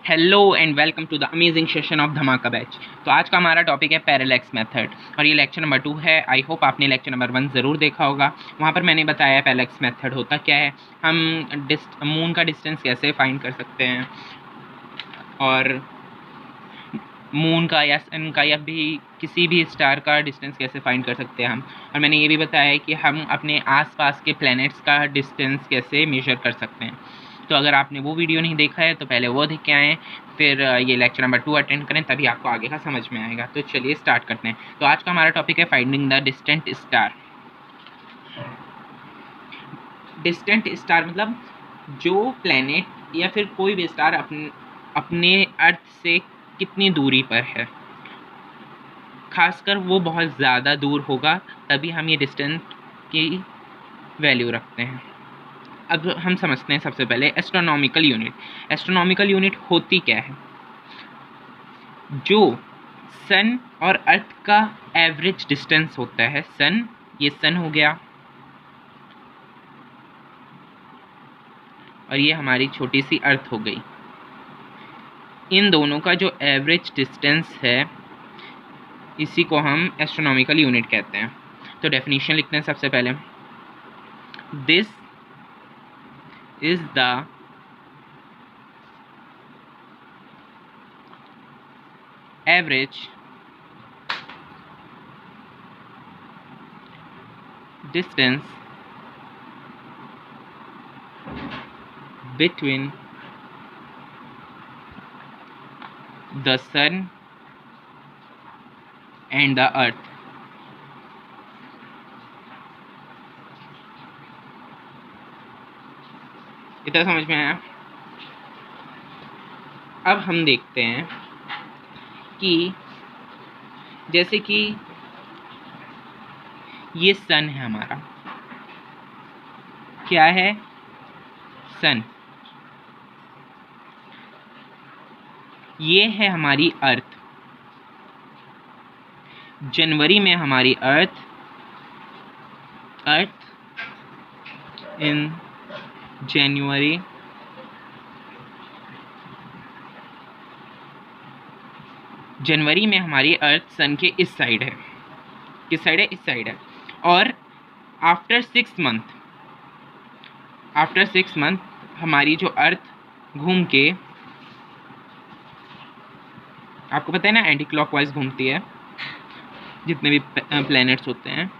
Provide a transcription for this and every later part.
Hello and welcome to the amazing session of Dhamaka batch. तो आज का हमारा टॉपिक है पैरेलैक्स मेथड और ये लेक्चर नंबर 2 है। आई होप आपने लेक्चर नंबर 1 ज़रूर देखा होगा। वहाँ पर मैंने बताया पैरेलैक्स मेथड होता क्या है, हम मून का डिस्टेंस कैसे फाइंड कर सकते हैं और मून का या सन का या भी किसी भी स्टार का डिस्टेंस कैसे फाइंड कर सकते हैं हम। और मैंने ये भी बताया है कि हम अपने आसपास के प्लैनेट्स का डिस्टेंस कैसे मेजर कर सकते हैं। तो अगर आपने वो वीडियो नहीं देखा है तो पहले वो देख के आएँ, फिर ये लेक्चर नंबर 2 अटेंड करें, तभी आपको आगे का समझ में आएगा। तो चलिए स्टार्ट करते हैं। तो आज का हमारा टॉपिक है finding the distant star. Distant star मतलब जो प्लैनेट या फिर कोई भी स्टार अपने अर्थ से कितनी दूरी पर है। खासकर वो बहुत ज़्यादा दूर होगा तभी हम ये डिस्टेंस की वैल्यू रखते हैं। अब हम समझते हैं सबसे पहले एस्ट्रोनॉमिकल यूनिट। एस्ट्रोनॉमिकल यूनिट होती क्या है? जो सन और अर्थ का एवरेज डिस्टेंस होता है। सन, ये सन हो गया और ये हमारी छोटी सी अर्थ हो गई। इन दोनों का जो एवरेज डिस्टेंस है इसी को हम एस्ट्रोनॉमिकल यूनिट कहते हैं। तो डेफिनेशन लिखते हैं सबसे पहले। This is the average distance between the sun and the earth। इतना समझ में आया? अब हम देखते हैं कि जैसे कि ये सन है हमारा। क्या है? सन। ये है हमारी अर्थ। जनवरी में हमारी अर्थ इन जनवरी में हमारी अर्थ सन के इस साइड है। किस साइड है? इस साइड है। और आफ्टर 6 मंथ हमारी जो अर्थ घूम के, आपको पता है ना, एंटी क्लॉकवाइज घूमती है जितने भी प्लैनेट्स होते हैं।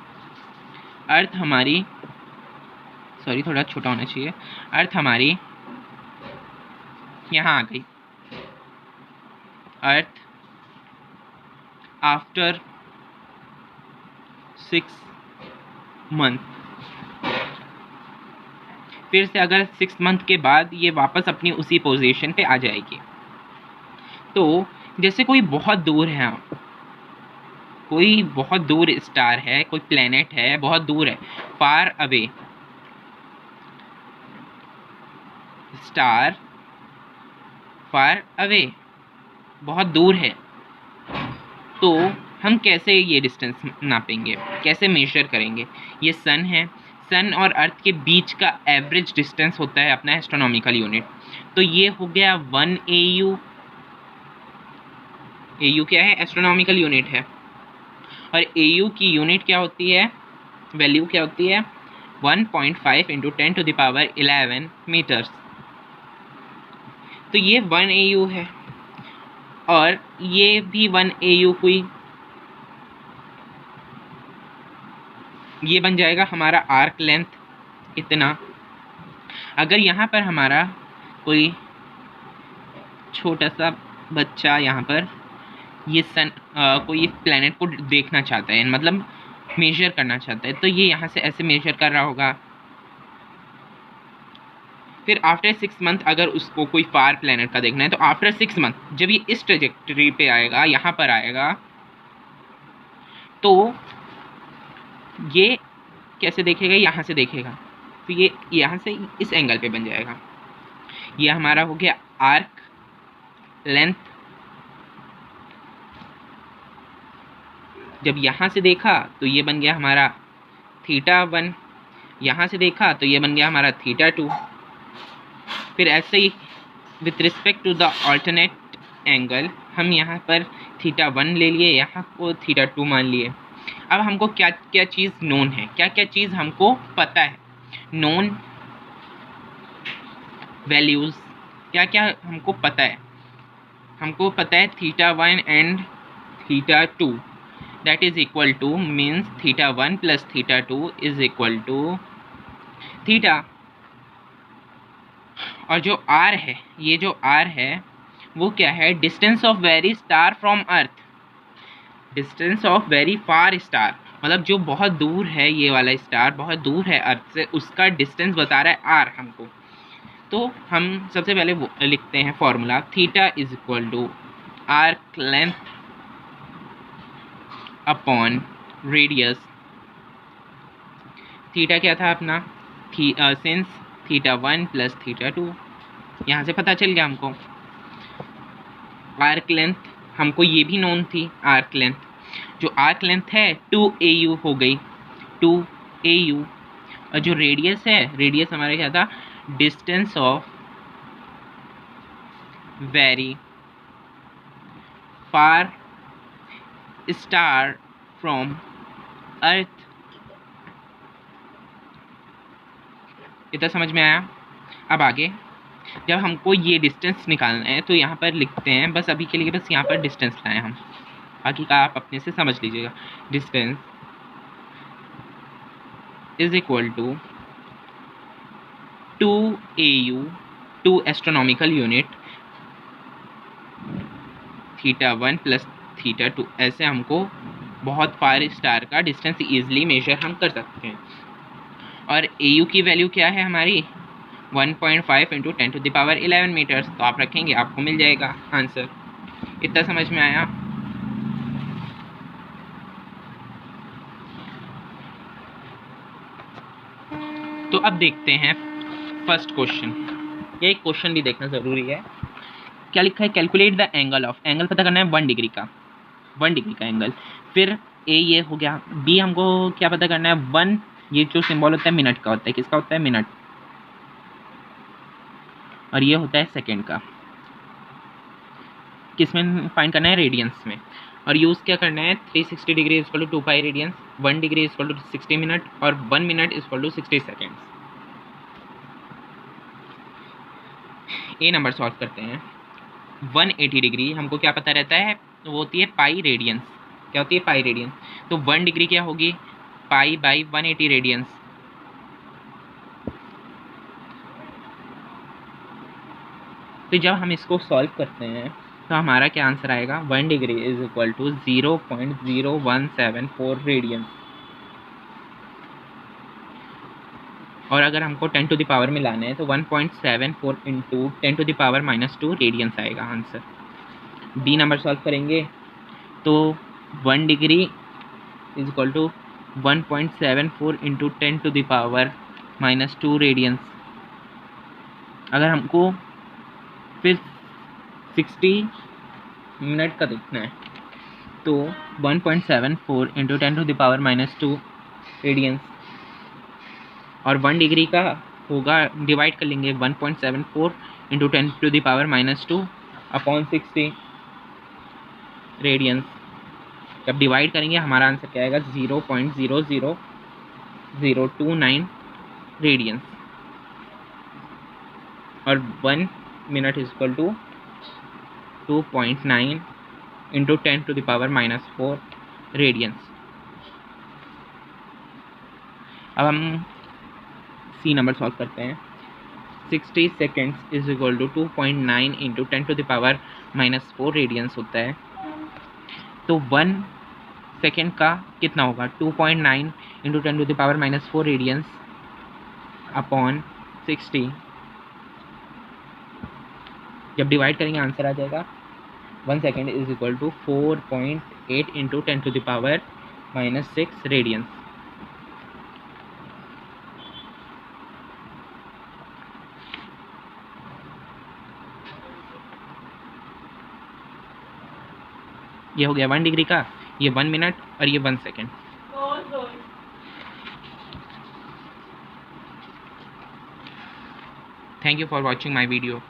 अर्थ हमारी, सॉरी थोड़ा छोटा होना चाहिए, अर्थ हमारी यहाँ आ गई। अर्थ आफ्टर 6 मंथ, फिर से अगर 6 मंथ के बाद ये वापस अपनी उसी पोजीशन पे आ जाएगी। तो जैसे कोई बहुत दूर है, कोई बहुत दूर स्टार है, कोई प्लेनेट है, बहुत दूर है, far away star, far away, बहुत दूर है। तो हम कैसे ये डिस्टेंस नापेंगे, कैसे मेजर करेंगे? ये सन है, सन और अर्थ के बीच का एवरेज डिस्टेंस होता है अपना एस्ट्रोनॉमिकल यूनिट। तो ये हो गया 1 AU। AU क्या है? एस्ट्रोनॉमिकल यूनिट है। और AU की यूनिट क्या होती है, वैल्यू क्या होती है? 1.5 × 10⁻11 मीटर्स। तो ये 1 AU है और ये भी 1 AU हुई। ये बन जाएगा हमारा आर्क लेंथ इतना। अगर यहाँ पर हमारा कोई छोटा सा बच्चा यहाँ पर ये सन कोई प्लैनेट को देखना चाहता है, मतलब मेजर करना चाहता है, तो ये यहाँ से ऐसे मेजर कर रहा होगा। फिर आफ्टर 6 मंथ अगर उसको कोई फार प्लैनेट का देखना है तो आफ्टर 6 मंथ जब ये इस ट्रेजेक्टरी पे आएगा, यहाँ पर आएगा, तो ये कैसे देखेगा? यहाँ से देखेगा। तो ये यहाँ से इस एंगल पे बन जाएगा। ये हमारा हो गया आर्क लेंथ। जब यहाँ से देखा तो ये बन गया हमारा θ1, यहाँ से देखा तो ये बन गया हमारा θ2। फिर ऐसे ही with respect to the alternate angle हम यहाँ पर θ1 ले लिए, यहाँ को θ2 मान लिए। अब हमको क्या क्या चीज़ नोन है, क्या क्या चीज़ हमको पता है, नोन वैल्यूज़ क्या क्या हमको पता है। हमको पता है θ1 and θ2 that is equal to means θ1 plus θ2 is equal to theta. और जो r है, ये जो r है वो क्या है, distance of very star from earth, distance of very far star, मतलब जो बहुत दूर है, ये वाला स्टार बहुत दूर है अर्थ से, उसका डिस्टेंस बता रहा है r हमको। तो हम सबसे पहले वो लिखते हैं formula, theta is equal to arc length upon radius. Theta क्या था अपना, सिंस θ1 प्लस θ2, यहाँ से पता चल गया हमको। आर्क लेंथ हमको ये भी नोन थी, आर्क लेंथ, जो आर्क लेंथ है 2AU हो गई, 2AU। और जो रेडियस है, रेडियस हमारा क्या था, distance of very far star from earth. इतना समझ में आया। अब आगे जब हमको ये डिस्टेंस निकालना है तो यहाँ पर लिखते हैं, बस अभी के लिए बस यहाँ पर डिस्टेंस लाएं हम, बाकी का आप अपने से समझ लीजिएगा। Distance is equal to 2AU, 2 astronomical unit, θ1 plus θ2। ऐसे हमको बहुत फार स्टार का डिस्टेंस ईजिली मेजर हम कर सकते हैं। और AU की वैल्यू क्या है हमारी, 1.5 इंटू 10⁻11 मीटर्स। तो आप रखेंगे, आपको मिल जाएगा आंसर। इतना समझ में आया। तो अब देखते हैं फर्स्ट क्वेश्चन। ये एक क्वेश्चन भी देखना ज़रूरी है। क्या लिखा है, calculate the angle of, angle पता करना है 1 डिग्री का, 1 डिग्री का एंगल। फिर ए ये हो गया, बी हमको क्या पता करना है, 1, ये जो सिंबल होता है मिनट का होता है, किसका होता है, मिनट, और ये होता है सेकंड का। किस में फाइंड करना है, रेडियंस में। और यूज़ क्या करना है, 360 degree is equal to 2 pi radians, 1 degree is equal to 60 minute, और 1 minute is equal to 60 seconds. A number solve करते हैं। 180 डिग्री हमको क्या पता रहता है, वो होती है पाई रेडियंस। क्या होती है, पाई रेडियंस। तो 1 डिग्री क्या होगी, पाई बाई 180 रेडियंस। तो जब हम इसको सॉल्व करते हैं तो हमारा क्या आंसर आएगा, 1 degree is equal to 0.0174 radians. और अगर हमको 10 टू द पावर में लाना है तो 1.74 into 10 to the power -2 radians आएगा आंसर। बी नंबर सॉल्व करेंगे तो 1 degree is equal to 1.74 into 10 to the power -2 radians. अगर हमको फिर 60 मिनट का देखना है तो 1.74 into 10 to the power -2 radians, और 1 डिग्री का होगा, डिवाइड कर लेंगे 1.74 into 10 to the power -2 upon 60 radians. जब डिवाइड करेंगे हमारा आंसर क्या आएगा, 0.00029 रेडियंस। और 1 minute is equal to 2.9 into 10 to the power -4 radians. अब हम सी नंबर सॉल्व करते हैं। 60 seconds is equal to 2.9 into 10 to the power -4 radians होता है। तो 1 सेकेंड का कितना होगा, 2.9 into 10 to the power -4 radians upon 60। जब डिवाइड करेंगे आंसर आ जाएगा 1 second is equal to 4.8 into 10 to the power -6 radians. ये हो गया 1 डिग्री का, ये 1 मिनट और ये 1 second. Thank you for watching my video.